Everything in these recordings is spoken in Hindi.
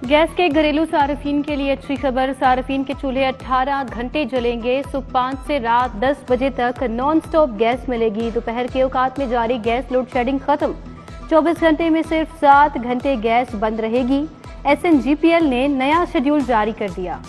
गैस के घरेलू सार्फिन के लिए अच्छी खबर। सार्फिन के चूल्हे 18 घंटे जलेंगे। सुबह 5 से रात 10 बजे तक नॉन स्टॉप गैस मिलेगी। दोपहर के औकात में जारी गैस लोड शेडिंग खत्म। 24 घंटे में सिर्फ 7 घंटे गैस बंद रहेगी। SNGPL ने नया शेड्यूल जारी कर दिया।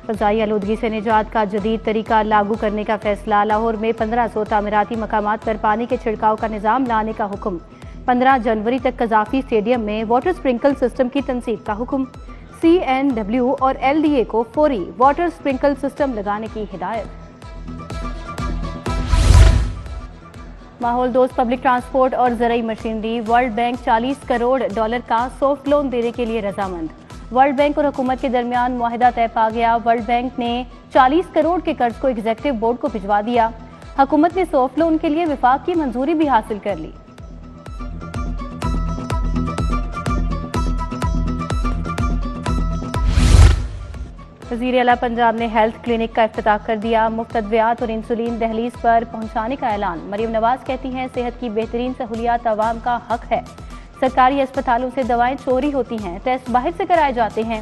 फ़ज़ाई आलूदगी से निजात का जदीद तरीका लागू करने का फैसला। लाहौर में 1500 तामीराती मकामात पर पानी के छिड़काव का निज़ाम लाने का हुक्म। 15 जनवरी तक कज़ाफ़ी स्टेडियम में वाटर स्प्रिंकल सिस्टम की तनसीब का हुक्म। CNW और LDA को फौरी वाटर स्प्रिंकल सिस्टम लगाने की हिदायत। माहौल दोस्त पब्लिक ट्रांसपोर्ट और ज़राई मशीनरी। वर्ल्ड बैंक $40 करोड़ का सॉफ्ट लोन देने के लिए रजामंद। वर्ल्ड बैंक और हुकूमत के दरमियान मुआहिदा तय पा गया। वर्ल्ड बैंक ने 40 करोड़ के कर्ज को एग्जीक्यूटिव बोर्ड को भिजवा दिया। हुकूमत ने सॉफ्ट लोन के लिए विफाक की मंजूरी भी हासिल कर ली। वज़ीर आला पंजाब ने हेल्थ क्लिनिक का इफ्तिताह कर दिया। मुफ्त अद्वियात और इंसुलिन दहलीज पर पहुंचाने का ऐलान। मरियम नवाज कहती हैं, सेहत की बेहतरीन सहूलियात आवाम का हक है। सरकारी अस्पतालों से दवाएं चोरी होती हैं, टेस्ट बाहर से कराए जाते हैं।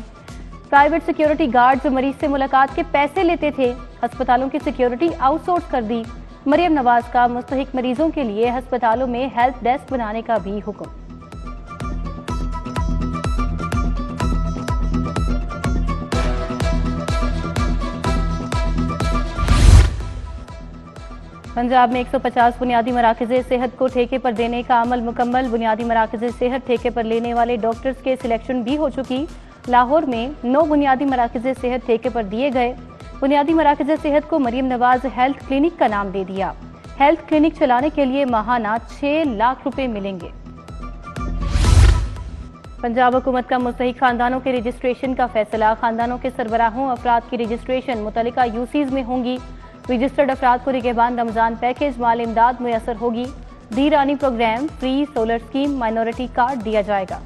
प्राइवेट सिक्योरिटी गार्ड्स मरीज से मुलाकात के पैसे लेते थे। अस्पतालों की सिक्योरिटी आउटसोर्स कर दी। मरियम नवाज का मुस्तहिक मरीजों के लिए अस्पतालों में हेल्प डेस्क बनाने का भी हुक्म। पंजाब में 150 बुनियादी मराकज़े सेहत को ठेके पर देने का अमल मुकम्मल। बुनियादी मराकज़े सेहत ठेके पर लेने वाले डॉक्टर्स के सिलेक्शन भी हो चुकी। लाहौर में 9 बुनियादी मराकज़े सेहत ठेके पर दिए गए। बुनियादी मराकज़े सेहत को मरियम नवाज हेल्थ क्लिनिक का नाम दे दिया। हेल्थ क्लिनिक चलाने के लिए माहाना 6 लाख रुपए मिलेंगे। पंजाब हुकूमत का मुस्तहिक खानदानों के रजिस्ट्रेशन का फैसला। खानदानों के सरबराहों अफराद की रजिस्ट्रेशन मुतल्लिका यूसीज में होंगी। रजिस्टर्ड अफराद को रिगेबान रमजान पैकेज माल इमदाद मुयसर होगी। Dhee Rani programme, free solar scheme, minority card दिया जाएगा।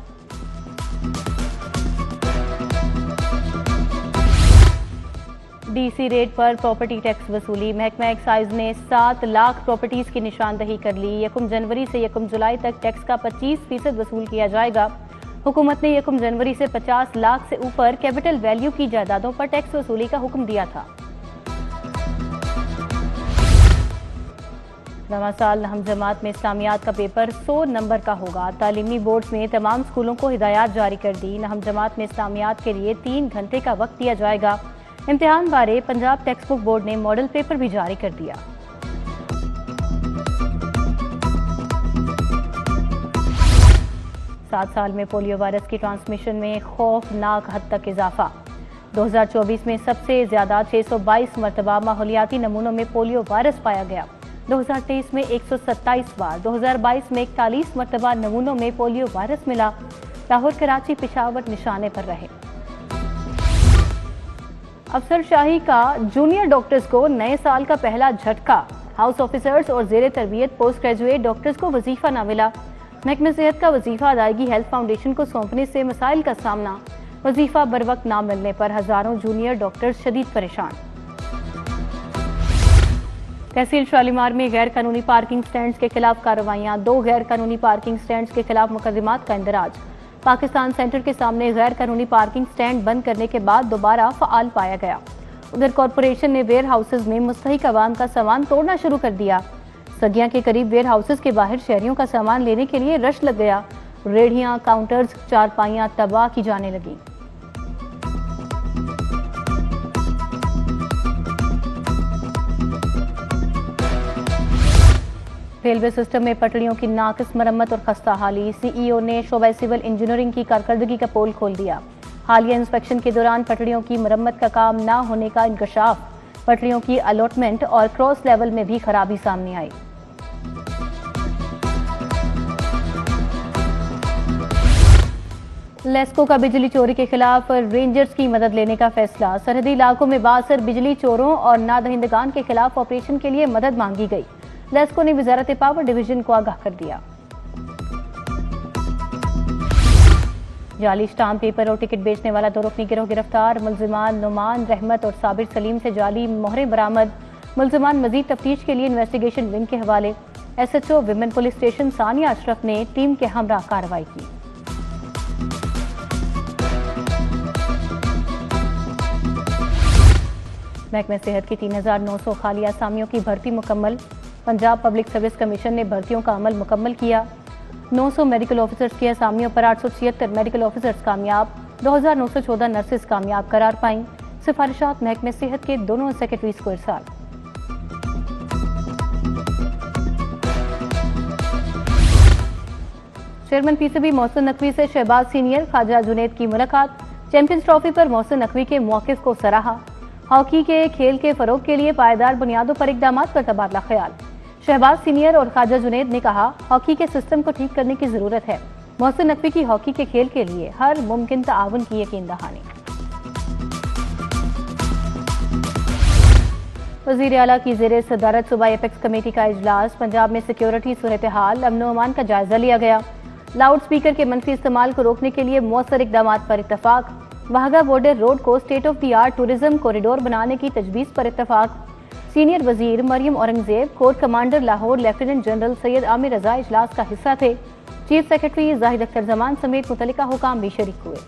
DC रेट पर प्रॉपर्टी टैक्स वसूली। महकमा एक्साइज ने 7 लाख प्रॉपर्टीज की निशानदही कर ली। 1 जनवरी से 1 जुलाई तक टैक्स का 25% वसूल किया जाएगा। हुकूमत ने 1 जनवरी से 50 लाख से ऊपर कैपिटल वैल्यू की जायदादों पर टैक्स वसूली का हुक्म दिया था। नवा साल नहम जमात में इस्लामियात का पेपर 100 नंबर का होगा। तालीमी बोर्ड ने तमाम स्कूलों को हिदायत जारी कर दी। नहम जमात में इस्लामियात के लिए 3 घंटे का वक्त दिया जाएगा। इम्तिहान बारे पंजाब टेक्स्ट बुक बोर्ड ने मॉडल पेपर भी जारी कर दिया। सात साल में पोलियो वायरस की ट्रांसमिशन में खौफनाक हद तक इजाफा। 2024 में सबसे ज्यादा 622 मरतबा माहौलियाती नमूनों में पोलियो वायरस पाया गया। 2023 में 127 बार, 2022 में 41 मरतबा नमूनों में पोलियो वायरस मिला। लाहौर, कराची, पेशावर निशाने पर रहे। अफसरशाही का जूनियर डॉक्टर्स को नए साल का पहला झटका। हाउस ऑफिसर्स और जेर तरबियत पोस्ट ग्रेजुएट डॉक्टर्स को वजीफा न मिला। महकमे सेहत का वजीफा अदायगी हेल्थ फाउंडेशन को सौंपने से मसाइल का सामना। वजीफा बर वक्त न मिलने पर हजारों जूनियर डॉक्टर्स शदीद परेशान। तहसील शालीमार में गैर कानूनी पार्किंग स्टैंड्स के खिलाफ कार्रवाइयां। 2 गैर कानूनी पार्किंग स्टैंड्स के खिलाफ मुकदमात का इंदराज। पाकिस्तान सेंटर के सामने गैर कानूनी पार्किंग स्टैंड बंद करने के बाद दोबारा फाल पाया गया। उधर कॉरपोरेशन ने वेयर हाउसेज में मुस्तहिक अवाम का सामान तोड़ना शुरू कर दिया। सदियां के करीब वेयर हाउसेज के बाहर शहरियों का सामान लेने के लिए रश लग गया। रेढ़ियां, काउंटर्स, चारपाइयां तबाह की जाने लगी। रेलवे सिस्टम में पटरियों की नाकिस मरम्मत और खस्ता हाली। CEO ने शोबा सिविल इंजीनियरिंग की कारकर्दगी का पोल खोल दिया। हालिया इंस्पेक्शन के दौरान पटरियों की मरम्मत का काम न होने का इंकशाफ। पटरियों की अलॉटमेंट और क्रॉस लेवल में भी खराबी सामने आई। लेस्को का बिजली चोरी के खिलाफ रेंजर्स की मदद लेने का फैसला। सरहदी इलाकों में बासर बिजली चोरों और नादहिंदगान के खिलाफ ऑपरेशन के लिए मदद मांगी गई। लेस्को ने वजारत पावर डिवीजन को आगाह कर दिया। जाली स्टाम्प पेपर और टिकट बेचने वाला 2 रुकनी गिरोह गिरफ्तार। मुल्जिमान नुमान, रहमत और साबिर सलीम से जाली मोहरें बरामद। मुल्जिमान मजीद तफ्तीश के लिए इन्वेस्टिगेशन विंग के हवाले। SHO women police station Sania Ashraf ने टीम के हमरा कार्रवाई की। महकमे सेहत की 3,900 खाली असामियों की भर्ती मुकम्मल। पंजाब पब्लिक सर्विस कमीशन ने भर्तियों का अमल मुकम्मल किया। 900 मेडिकल ऑफिसर्स की असामियों पर 876 मेडिकल ऑफिसर्स कामयाब, 2,914 नर्सेज कामयाब करार पाईं। सिफारिशात महकमे सेहत के दोनों सेक्रेटरीज को इरसाल। चेयरमैन PCB मोहसिन नकवी से शहबाज सीनियर ख्वाजा जुनैद की मुलाकात। चैंपियंस ट्रॉफी पर मोहसिन नकवी के मौकिफ को सराहा। हॉकी के खेल के फरोग के लिए पायदार बुनियादों पर इकदाम पर तबादला ख्याल। शहबाज सीनियर और ख्वाजा जुनैद ने कहा, हॉकी के सिस्टम को ठीक करने की जरूरत है। मोहसिन नकवी की हॉकी के खेल के लिए हर मुमकिन ताउन की यकीन दहानी। वजीर आला की जेर सदारत सूबाई एपेक्स कमेटी का इजलास। पंजाब में सिक्योरिटी सूरत हाल, अमन अमान का जायजा लिया गया। लाउड स्पीकर के मनफी इस्तेमाल को रोकने के लिए मौसर इकदाम पर इत्तफाक। वाहगा बॉर्डर रोड को state of the art tourism corridor बनाने की तजवीज़ पर इत्तफाक। सीनियर वजीर Maryam Aurangzeb, core commander Lahore lieutenant general Syed Amir Raza इजलास का हिस्सा थे। चीफ सेक्रेटरी जाहिद अख्तर जमान समेत मुतल्लिका हुकाम भी शरीक हुए।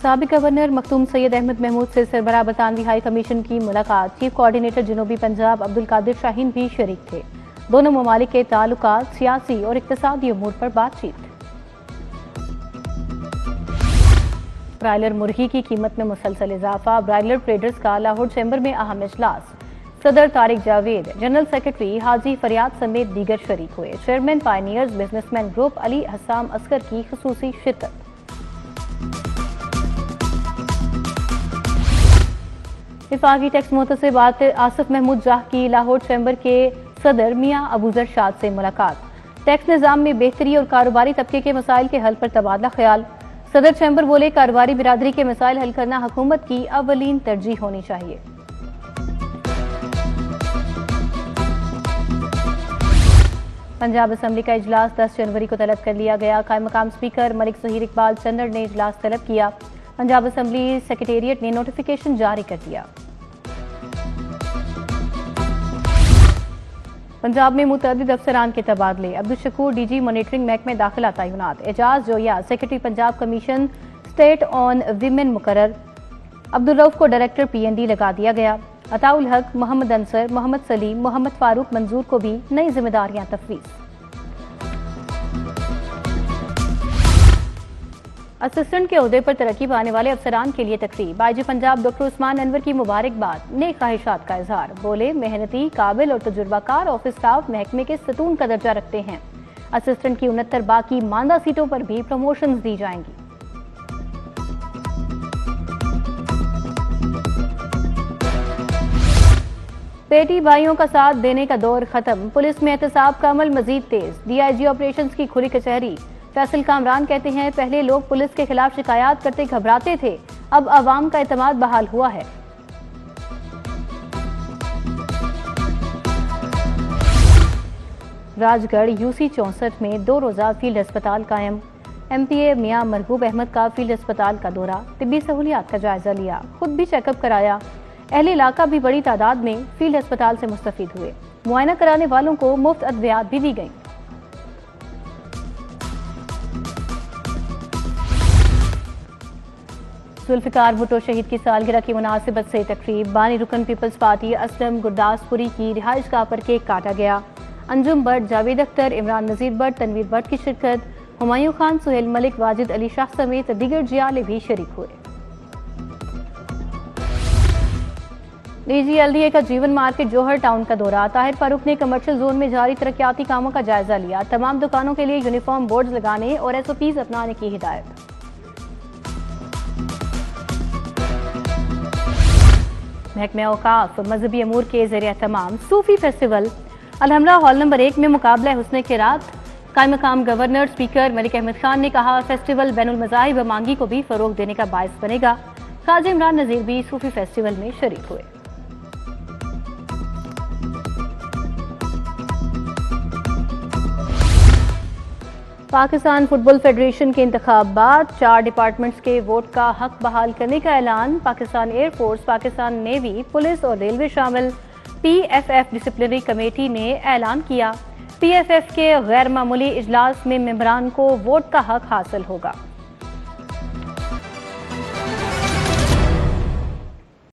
साबिक गवर्नर मखदूम सैयद अहमद महमूद से सरबराह बरतानवी हाई कमीशन की मुलाकात। चीफ कोऑर्डिनेटर जनूबी पंजाब अब्दुल कादिर शाहीन भी शरीक थे। दोनों ममालिक के ताल्लुकात, सियासी और इक्तिसादी उमूर पर बातचीत। ब्रायलर मुर्गी की कीमत में मुसलसल इजाफा। ब्रायलर ट्रेडर्स का लाहौर चैम्बर में अहम इजलास। सदर तारिक जावेद, जनरल सेक्रेटरी हाजी फरियाद समेत दीगर शरीक हुए। Chairman pioneers businessman group Ali Hasam Asghar की खुसूसी शिरकत। विफाकी टैक्स मुतसिबात आसिफ महमूद जाह की लाहौर चैम्बर के सदर मियां अबूजर शाद से मुलाकात। टैक्स निज़ाम में बेहतरी और कारोबारी तबके के मसाइल के हल पर तबादला ख्याल। सदर चैम्बर बोले, कारोबारी बिरादरी के मसाइल हल करना हुकूमत की अवलीन तरजीह होनी चाहिए। पंजाब असम्बली का इजलास 10 जनवरी को तलब कर लिया गया। कायम मकाम स्पीकर मलिक ज़हीर इकबाल चन्नड़ ने इजलास तलब किया। पंजाब असम्बली सेक्रेटेरिएट ने नोटिफिकेशन जारी कर दिया। पंजाब में मुतअद्दिद अफसरान के तबादले। अब्दुल शकूर DG मॉनिटरिंग महकमे दाखिला तैनात। Ejaz Zoya secretary Punjab commission state on women मुकर्रर। अब्दुल रऊफ को डायरेक्टर PND लगा दिया गया। अताउल हक, मोहम्मद अंसर, मोहम्मद सलीम, मोहम्मद फारूक मंजूर को भी नई जिम्मेदारियां तफवीज़। असिस्टेंट के ओहदे पर तरक्की पाने वाले अफसरान के लिए तकरीब। IG पंजाब डॉक्टर उस्मान अनवर की मुबारकबाद, नेक ख्वाहिशात का इजहार। बोले, मेहनती, काबिल और तजुर्बाकार ऑफिस स्टाफ महकमे के सतून का दर्जा रखते हैं। असिस्टेंट की 69 बाकी मांदा सीटों पर भी प्रमोशंस दी जाएंगी। बेटी भाइयों का साथ देने का दौर खत्म। पुलिस में एहतसाब का अमल मजीद तेज। DIG ऑपरेशंस की खुली कचहरी। फैसल कामरान कहते हैं, पहले लोग पुलिस के खिलाफ शिकायत करते घबराते थे, अब आवाम का एतमाद बहाल हुआ है। राजगढ़ UC 64 में 2 रोजा फील्ड अस्पताल कायम। MPA मियां मरगूब अहमद का फील्ड अस्पताल का दौरा, तिब्बी सहूलियात का जायजा लिया, खुद भी चेकअप कराया। अहले इलाका भी बड़ी तादाद में फील्ड अस्पताल से मुस्तफीद हुए। मुआयना कराने वालों को मुफ्त अद्वियात भी दी गई। जुल्फिकार भुट्टो शहीद की सालगिरह की मुनासिबत से तकरीब। बानी रुकन पीपल्स पार्टी असलम गुरदासपुरी की रिहाइश गाह पर केक काटा गया। अंजुम भट्ट, जावेद अख्तर, इमरान नजीर भट्ट, तनवीर भट्ट की शिरकत। हुमायूं खान, सुहेल मलिक, वाजिद अली शाह समेत दीगर जियाले भी शरीक हुए। DG LDA का जीवन मार्केट जोहर टाउन का दौरा। ताहिर फारूक ने कमर्शियल जोन में जारी तरक्याती कामों का जायजा लिया। तमाम दुकानों के लिए यूनिफॉर्म बोर्ड लगाने और SOPs अपनाने की हिदायत। महकमे औकाफ मजहबी अमूर के ज़रिए तमाम सूफी फेस्टिवल अलहमरा हॉल नंबर 1 में मुकाबला हुस्न के रात। कायम मकाम गवर्नर स्पीकर मलिक अहमद खान ने कहा, फेस्टिवल बैनुल मज़ाहिब मांगी को भी फरोग देने का बायस बनेगा। ख्वाजा इमरान नज़ीर भी सूफी फेस्टिवल में शरीक हुए। पाकिस्तान फुटबॉल फेडरेशन के इंतखाबात, 4 डिपार्टमेंट्स के वोट का हक बहाल करने का ऐलान। Pakistan air force, Pakistan navy, police और रेलवे शामिल PFF डिसिप्लिनरी कमेटी ने ऐलान किया। PFF के गैर मामूली इजलास में मेंबरान को वोट का हक हासिल होगा।